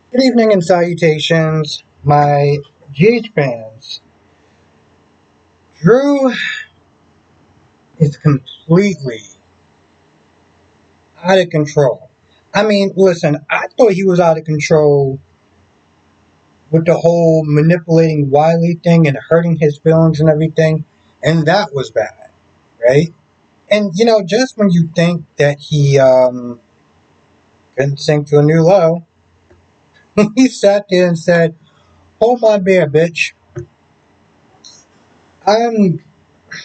Good evening and salutations, my GH fans. Drew is completely out of control. I mean, listen, I thought he was out of control with the whole manipulating Wiley thing and hurting his feelings and everything, and that was bad, right? And just when you think that he couldn't sink to a new low, he sat there and said, "Hold my beer, bitch." I'm.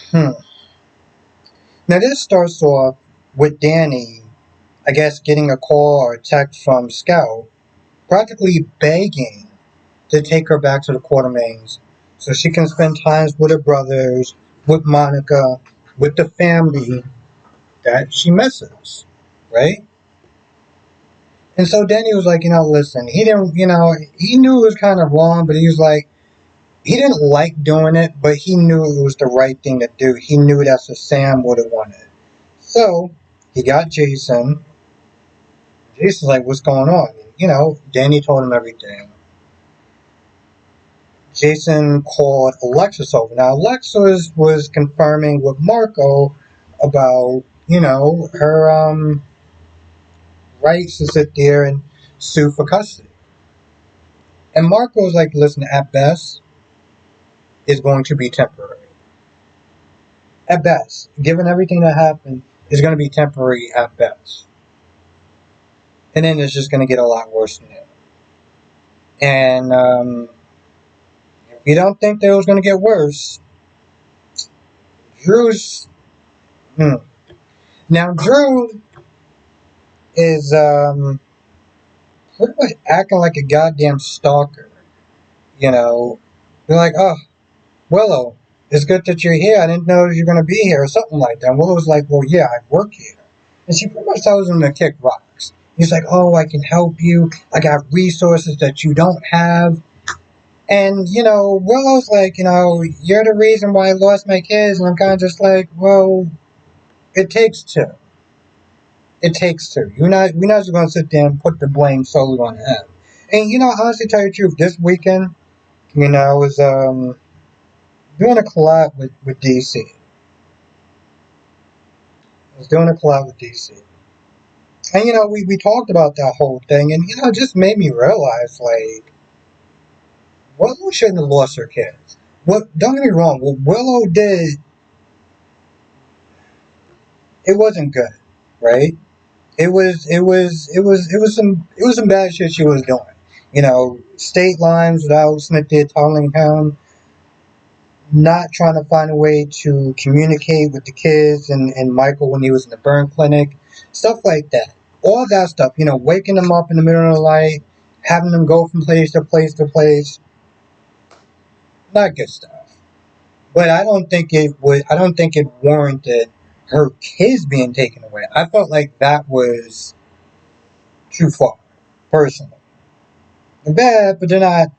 Hmm. Now this starts off with Danny, I guess, getting a call or a text from Scout, practically begging to take her back to the Quartermains so she can spend times with her brothers, with Monica, with the family that she misses, right? And so Danny was like, listen, he didn't, he knew it was kind of wrong, but he was like, he didn't like doing it, but he knew it was the right thing to do. He knew that's what Sam would have wanted. So he got Jason. Jason's like, what's going on? Danny told him everything. Jason called Alexis over. Now, Alexis was confirming with Marco about, her rights to sit there and sue for custody. And Marco was like, listen, at best, it's going to be temporary. At best, given everything that happened, it's going to be temporary at best. And then it's just going to get a lot worse than that. And if you don't think that it was going to get worse, Drew's. Hmm. Now, Drew is pretty much acting like a goddamn stalker. You know, they're like, oh, Willow, it's good that you're here. I didn't know you're going to be here, or something like that. And Willow's like, well, yeah, I work here. And she pretty much tells him to kick rocks. He's like, oh, I can help you. I got resources that you don't have. And, Willow's like, you're the reason why I lost my kids. And I'm kind of just like, well, it takes two. It takes two. We're not just going to sit there and put the blame solely on him. And, honestly, tell you the truth, this weekend, I was doing a collab with DC. I was doing a collab with DC. And, we talked about that whole thing. And, it just made me realize, like, Willow shouldn't have lost her kids. Don't get me wrong. What Willow did, it wasn't good, right? It was some bad shit she was doing. State lines without Smith there telling him, not trying to find a way to communicate with the kids and Michael when he was in the burn clinic, stuff like that. All that stuff, waking them up in the middle of the night, having them go from place to place to place, not good stuff. But I don't think it warranted her kids being taken away. I felt like that was too far, personally. They're bad, but they're not,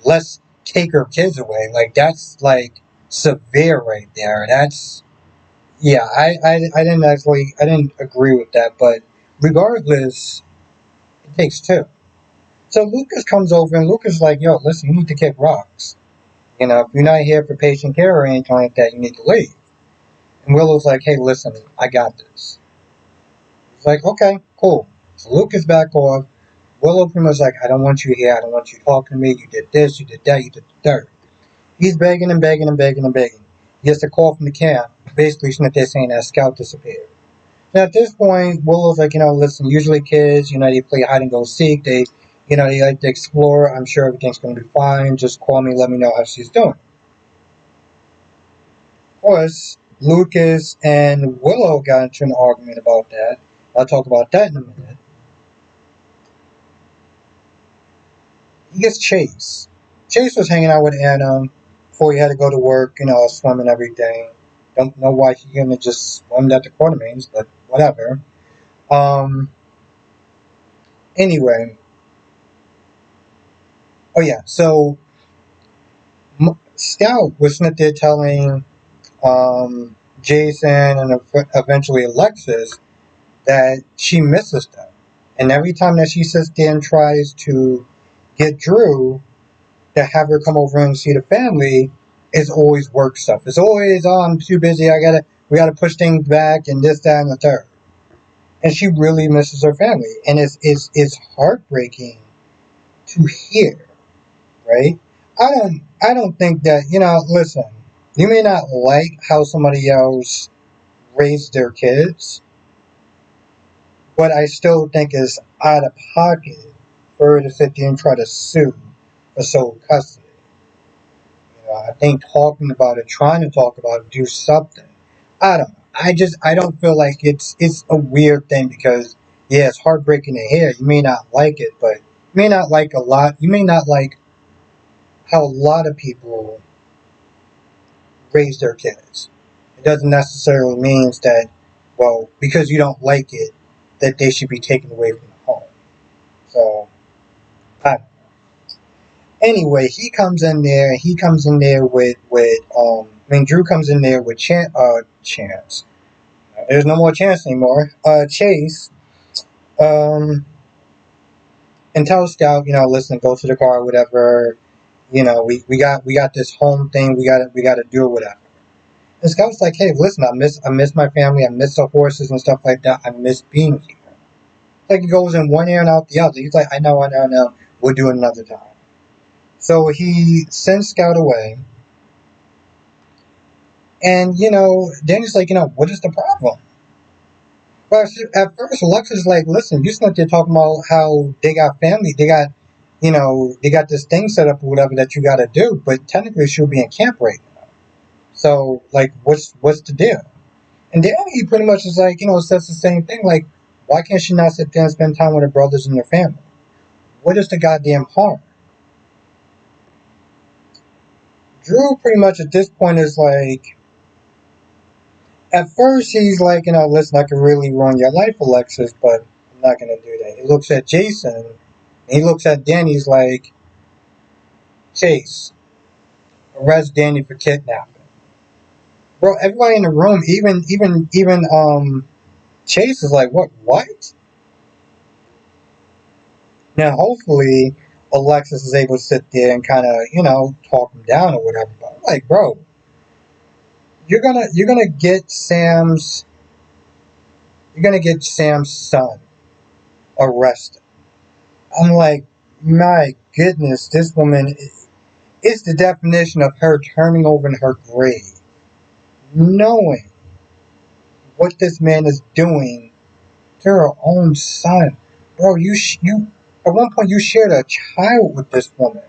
let's take her kids away. Like, that's like severe right there. That's, yeah, I didn't agree with that, but regardless, it takes two. So Lucas comes over and Lucas is like, yo, listen, you need to kick rocks. If you're not here for patient care or anything like that, you need to leave. And Willow's like, hey, listen, I got this. He's like, okay, cool. So Lucas back off. Willow pretty much like, I don't want you here. I don't want you talking to me. You did this, you did that, you did the third. He's begging and begging and begging and begging. He gets a call from the camp, basically they're saying that Scout disappeared. Now at this point, Willow's like, listen, usually kids, they play hide and go seek. They like to explore. I'm sure everything's going to be fine. Just call me, let me know how she's doing. Of course, Lucas and Willow got into an argument about that. I'll talk about that in a minute. He gets Chase. Chase was hanging out with Anna before he had to go to work, swim and everything. Don't know why he couldn't just swim at the Quartermains, but whatever. Um, anyway, oh yeah, so Scout was sitting there telling Jason and eventually Alexis that she misses them And every time that she sits there and tries to get Drew to have her come over and see the family, it's always work stuff. It's always, oh, I'm too busy. We gotta push things back and this, that, and the third. And she really misses her family, and it's heartbreaking to hear, right? I don't think that, listen, you may not like how somebody else raised their kids, but I still think it's out of pocket for her to sit there and try to sue for sole custody. I think talking about it, trying to talk about it, do something. I don't know. I don't feel like it's a weird thing because yeah, it's heartbreaking to hear. You may not like it, but you may not like a lot. You may not like how a lot of people raise their kids. It doesn't necessarily mean that, well, because you don't like it, that they should be taken away from the home. So, I, anyway, he comes in there. He comes in there Drew comes in there with Chance. There's no more Chance anymore. Chase, um, and tells Scout, listen, go to the car, whatever. We got this home thing. We got to do it, whatever. And Scout's like, hey, listen, I miss my family. I miss the horses and stuff like that. I miss being here. Like he goes in one ear and out the other. He's like, I know. We'll do it another time. So he sends Scout away. And, Danny's like, what is the problem? Well, at first, Alexa's like, listen, you sitting there talking about how they got family. They got this thing set up or whatever that you got to do. But technically, she'll be in camp right now. So, like, what's the deal? And Danny pretty much is like, says the same thing. Like, why can't she not sit there and spend time with her brothers and her family? What is the goddamn harm? Drew pretty much at this point is like, at first he's like, listen, I can really ruin your life, Alexis, but I'm not going to do that. He looks at Jason, and he looks at Danny, he's like, Chase, arrest Danny for kidnapping. Bro, everybody in the room, even Chase is like, what? Now, hopefully, Alexis is able to sit there and kind of, talk him down or whatever. But I'm like, bro, you're gonna get Sam's son arrested. I'm like, my goodness, this woman is the definition of her turning over in her grave, knowing what this man is doing to her own son. Bro, you at one point you shared a child with this woman.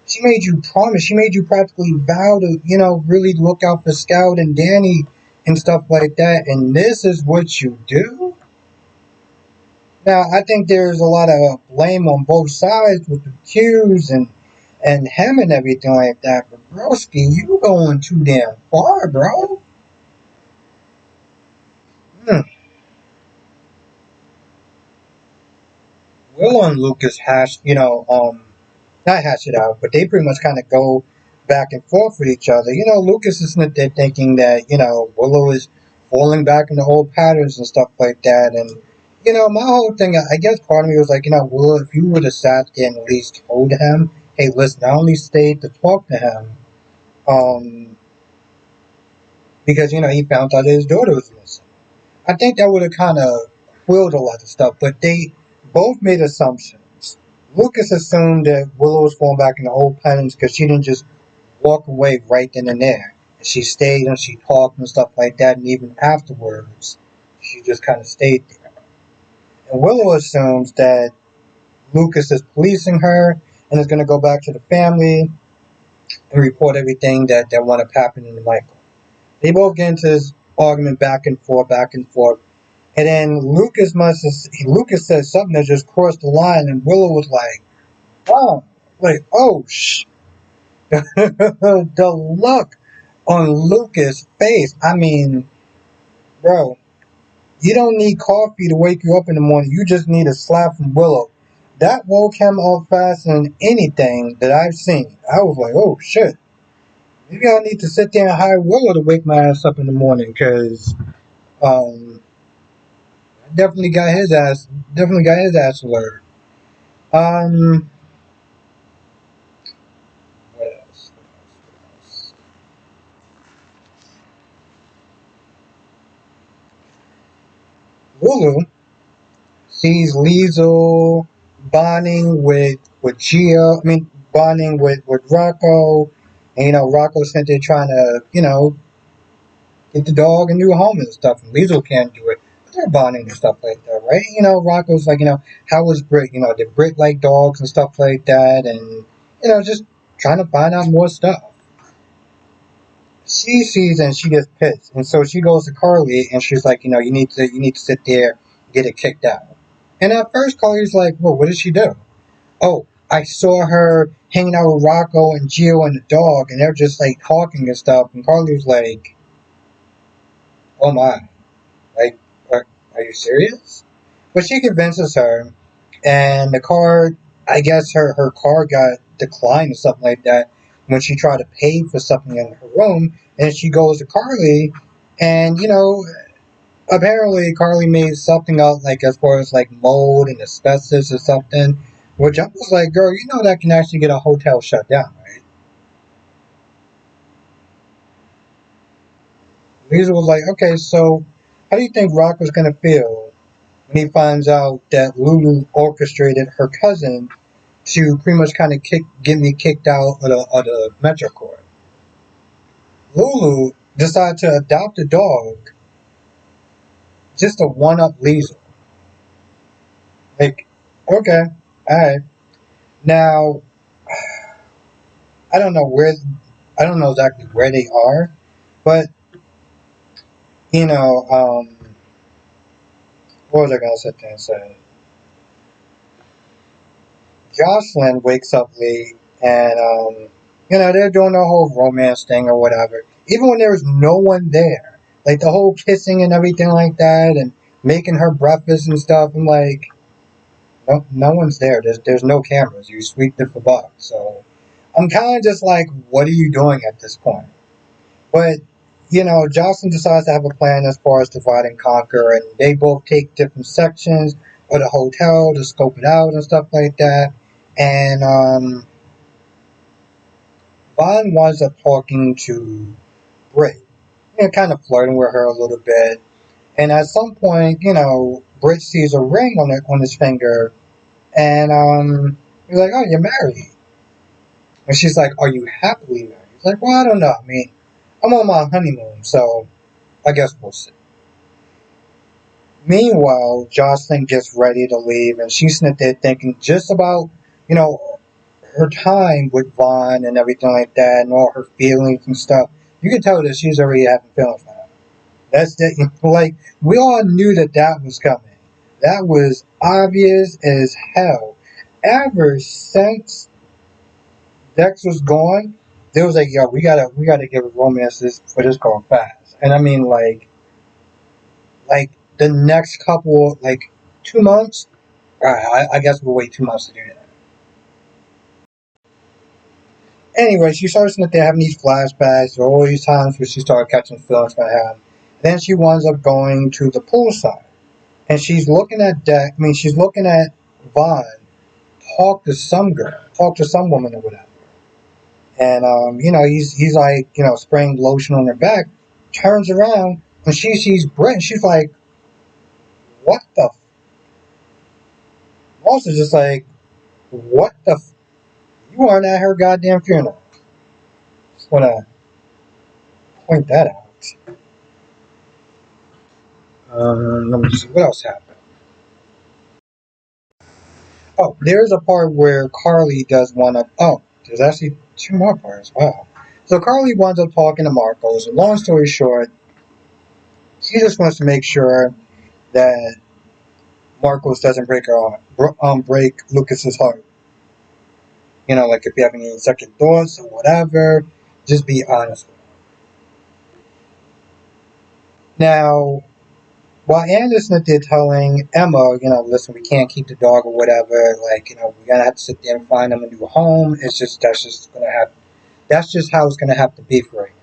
She made you promise. She made you practically vow to, really look out for Scout and Danny and stuff like that. And this is what you do? Now, I think there's a lot of blame on both sides with the Qs and him and everything like that. But broski, you going too damn far, bro. Hmm. Willow and Lucas not hash it out, but they pretty much kind of go back and forth with each other. Lucas is not there thinking that, Willow is falling back into old patterns and stuff like that. And, my whole thing, I guess part of me was like, Willow, if you would have sat there and at least told him, hey, listen, I only stayed to talk to him because, he found out his daughter was missing. I think that would have kind of quelled a lot of stuff, but they both made assumptions. Lucas assumed that Willow was falling back into old patterns because she didn't just walk away right then and there. And she stayed and she talked and stuff like that, and even afterwards, she just kind of stayed there. And Willow assumes that Lucas is policing her and is going to go back to the family and report everything that wound up happening to Michael. They both get into this argument back and forth, and then Lucas said something that just crossed the line, and Willow was like, "Oh, the look on Lucas' face. I mean, bro, you don't need coffee to wake you up in the morning. You just need a slap from Willow." That woke him up faster than anything that I've seen. I was like, "Oh shit, maybe I need to sit there and hire Willow to wake my ass up in the morning," because definitely got his ass. Definitely got his ass alert. Um, what else? What else? Lulu sees Liesel bonding with Gio. I mean, bonding with Rocco, and Rocco sent there trying to get the dog a new home and stuff. And Liesel can't do it, but they're bonding and stuff like that, right? Rocco's like, how was Brit? Did Brit like dogs and stuff like that? And just trying to find out more stuff. She sees and she gets pissed, and so she goes to Carly and she's like, you need to sit there, get it kicked out. And at first, Carly's like, well, what did she do? Oh, I saw her hanging out with Rocco and Gio and the dog, and they're just like talking and stuff. And Carly's like, oh my, like, are you serious? But she convinces her, and the car, I guess her car got declined or something like that when she tried to pay for something in her room. And she goes to Carly, and apparently Carly made something out like as far as like mold and asbestos or something, which I was like, girl, that can actually get a hotel shut down, right? Lisa was like, okay, so how do you think Rock was gonna feel when he finds out that Lulu orchestrated her cousin to pretty much kind of get me kicked out of the Metro Court? Lulu decided to adopt a dog just to one up Liesel. Like, okay, alright. Now, I don't know where, I don't know exactly where they are, but, you know, um, what was I going to sit there and say? Jocelyn wakes up late and, they're doing the whole romance thing or whatever. Even when there's no one there, like the whole kissing and everything like that, and making her breakfast and stuff. I'm like, no one's there. There's no cameras. You sweep it for bucks. So I'm kind of just like, what are you doing at this point? But Jocelyn decides to have a plan as far as divide and conquer, and they both take different sections of the hotel to scope it out and stuff like that. And Vaughn winds up talking to Britt, kind of flirting with her a little bit. And at some point, Britt sees a ring on his finger, and he's like, "Oh, you're married." And she's like, "Are you happily married?" He's like, "Well, I don't know. I mean, I'm on my honeymoon, so I guess we'll see." Meanwhile, Jocelyn gets ready to leave, and she's sitting there thinking just about, you know, her time with Vaughn and everything like that, and all her feelings and stuff. You can tell that she's already having feelings for him. That's that. Like we all knew that was coming. That was obvious as hell. Ever since Dex was gone, they was like, "Yo, we gotta give a romance this for this going fast." And I mean, like the next couple, like 2 months. All right, I guess we'll wait 2 months to do that. Anyway, she starts that they're having these flashbacks, or all these times where she started catching feelings for him. Then she winds up going to the poolside, and she's looking at Deck. I mean, she's looking at Vaughn talk to some girl, talk to some woman or whatever. And he's like, spraying lotion on her back. Turns around and she sees Brett, and she's like, "What the?" Also, just like, "What the? You aren't at her goddamn funeral." Just wanna point that out. Let me see what else happened. Oh, there's a part where Carly does one of. Oh, there's actually two more parts. Wow. So Carly winds up talking to Marcos. And long story short, she just wants to make sure that Marcos doesn't break Lucas's heart. Like if you have any second thoughts or whatever, just be honest with him. Now, while Anderson did telling Emma, listen, we can't keep the dog or whatever. Like, we're gonna have to sit there and find him a new home. It's just that's just gonna have. That's just how it's gonna have to be for him,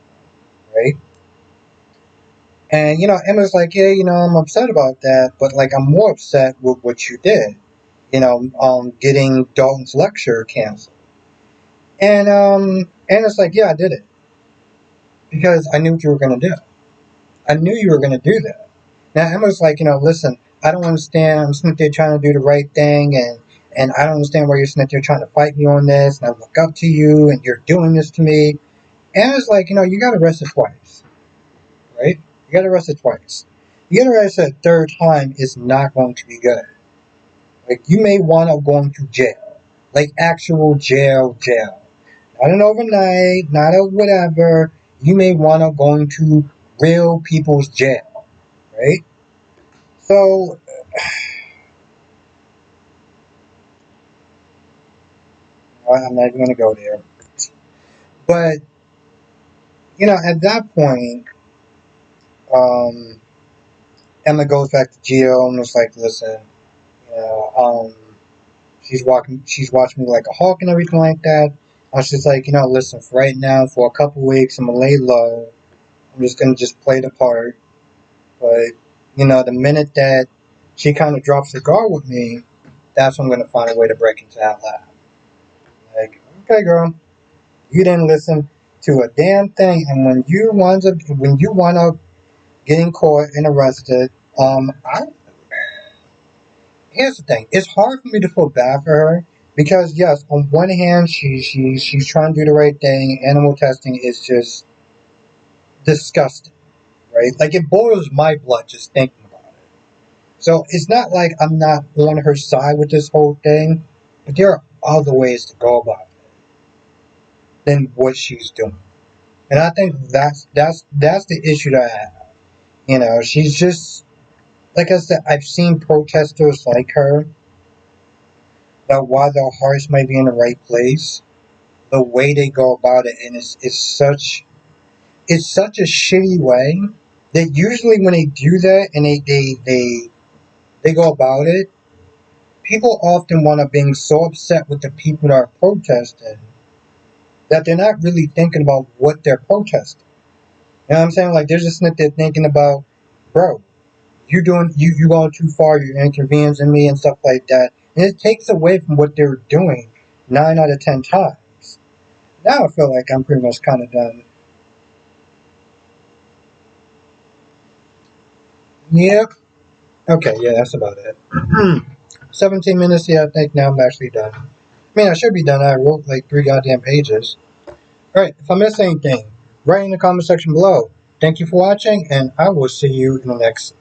right? And Emma's like, yeah, I'm upset about that, but like I'm more upset with what you did. Getting Dalton's lecture canceled. And it's like, yeah, I did it because I knew what you were gonna do. I knew you were gonna do that. Now Emma's like, listen, I don't understand. I'm sitting there trying to do the right thing, and I don't understand why you're sitting there trying to fight me on this. And I look up to you, and you're doing this to me. And it's like, you got arrested twice, right? You got arrested twice. You get arrested a third time is not going to be good. Like you may wind up going to jail, like actual jail. Not an overnight, not a whatever. You may wind up going to real people's jail, right? So I'm not even going to go there. But at that point, um, Emma goes back to jail and was like, "Listen, you know, she's watching me like a hawk and everything like that." I was just like, listen, for right now, for a couple weeks, I'm gonna lay low. I'm just gonna just play the part. But the minute that she kind of drops the guard with me, that's when I'm gonna find a way to break into that lab. Like, okay, girl, you didn't listen to a damn thing, and when you wind up getting caught and arrested, I here's the thing: it's hard for me to feel bad for her because yes, on one hand, she's trying to do the right thing. Animal testing is just disgusting, right? Like it boils my blood just thinking about it. So it's not like I'm not on her side with this whole thing, but there are other ways to go about it than what she's doing. And I think that's the issue that I have. She's just like I said. I've seen protesters like her that while their hearts might be in the right place, the way they go about it and it's such a shitty way that usually when they do that and they go about it, people often want to being so upset with the people that are protesting that they're not really thinking about what they're protesting. You know what I'm saying? Like they're just sitting there thinking about, bro, you going too far, you're inconveniencing me and stuff like that. And it takes away from what they're doing 9 out of 10 times. Now I feel like I'm pretty much kind of done. Yep. Okay, yeah, that's about it. 17 minutes, yeah, I think now I'm actually done. I mean, I should be done. I wrote like 3 goddamn pages. Alright, if I missed anything, write in the comment section below. Thank you for watching, and I will see you in the next